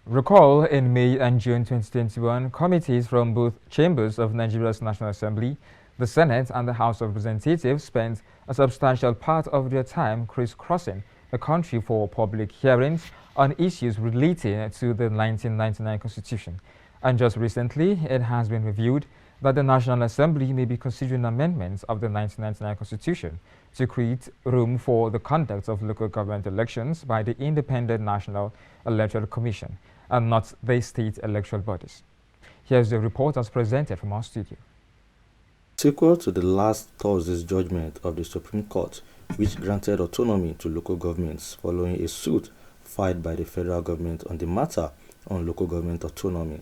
Recall in May and June 2021, committees from both chambers of Nigeria's National Assembly, the Senate and the House of Representatives spent a substantial part of their time crisscrossing the country for public hearings on issues relating to the 1999 Constitution. And just recently, it has been reviewed that the National Assembly may be considering amendments of the 1999 Constitution to create room for the conduct of local government elections by the Independent National Electoral Commission and not the state electoral bodies. Here's the report as presented from our studio. Sequel to the last Thursday's judgment of the Supreme Court, which granted autonomy to local governments following a suit filed by the federal government on the matter on local government autonomy,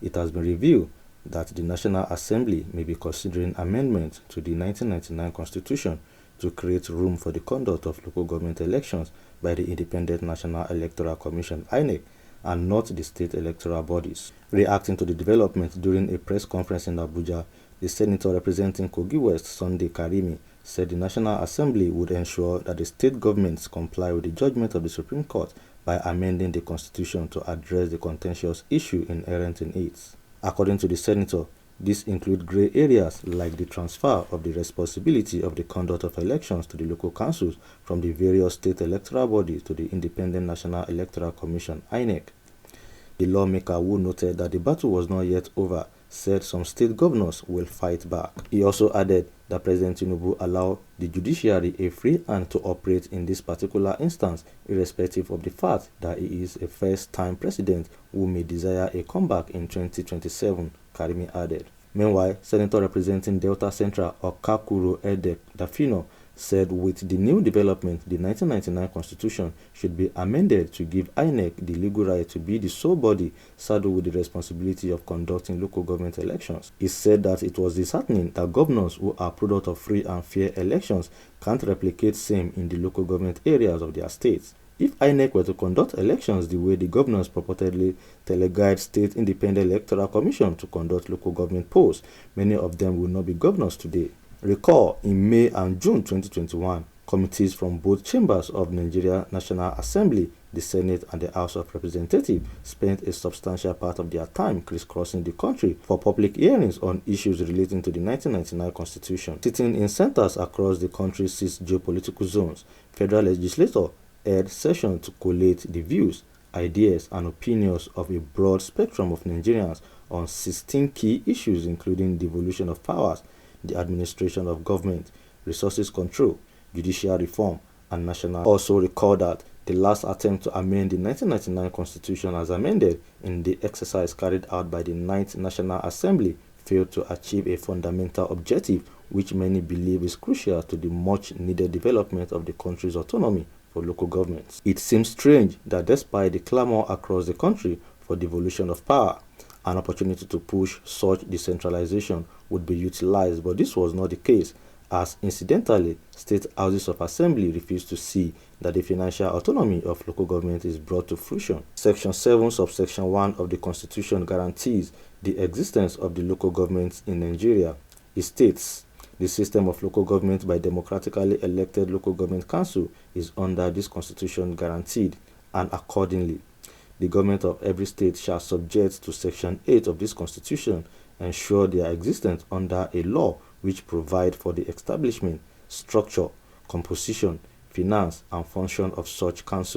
it has been revealed that the National Assembly may be considering amendments to the 1999 Constitution to create room for the conduct of local government elections by the Independent National Electoral Commission (INEC) and not the state electoral bodies. Reacting to the development during a press conference in Abuja, the senator representing Kogi West, Sunday Karimi, said the National Assembly would ensure that the state governments comply with the judgment of the Supreme Court by amending the Constitution to address the contentious issue inherent in it. According to the senator, these include grey areas like the transfer of the responsibility of the conduct of elections to the local councils from the various state electoral bodies to the Independent National Electoral Commission (INEC). The lawmaker, who noted that the battle was not yet over, said some state governors will fight back. He also added that President Tinubu allowed the judiciary a free hand to operate in this particular instance, irrespective of the fact that he is a first-time president who may desire a comeback in 2027, Karimi added. Meanwhile, Senator representing Delta Central Okakuro Edek Dafino said with the new development, the 1999 Constitution should be amended to give INEC the legal right to be the sole body saddled with the responsibility of conducting local government elections. He said that it was disheartening that governors who are product of free and fair elections can't replicate same in the local government areas of their states. If INEC were to conduct elections the way the governors purportedly teleguide State Independent Electoral Commission to conduct local government polls, many of them will not be governors today. Recall, in May and June 2021, committees from both chambers of Nigeria National Assembly, the Senate and the House of Representatives spent a substantial part of their time crisscrossing the country for public hearings on issues relating to the 1999 Constitution. Sitting in centers across the country's 6 geopolitical zones, federal legislators held sessions to collate the views, ideas and opinions of a broad spectrum of Nigerians on 16 key issues including devolution of powers, the administration of government, resources control, judicial reform, and national. Also recall that the last attempt to amend the 1999 Constitution as amended in the exercise carried out by the 9th National Assembly failed to achieve a fundamental objective which many believe is crucial to the much-needed development of the country's autonomy for local governments. It seems strange that despite the clamor across the country for devolution of power, an opportunity to push such decentralization would be utilized, but this was not the case, as incidentally, state houses of assembly refused to see that the financial autonomy of local government is brought to fruition. Section 7, subsection 1 of the Constitution guarantees the existence of the local governments in Nigeria. It states, the system of local government by democratically elected local government council is under this Constitution guaranteed, and accordingly, the government of every state shall subject to Section 8 of this Constitution, ensure their existence under a law which provide for the establishment, structure, composition, finance, and function of such council.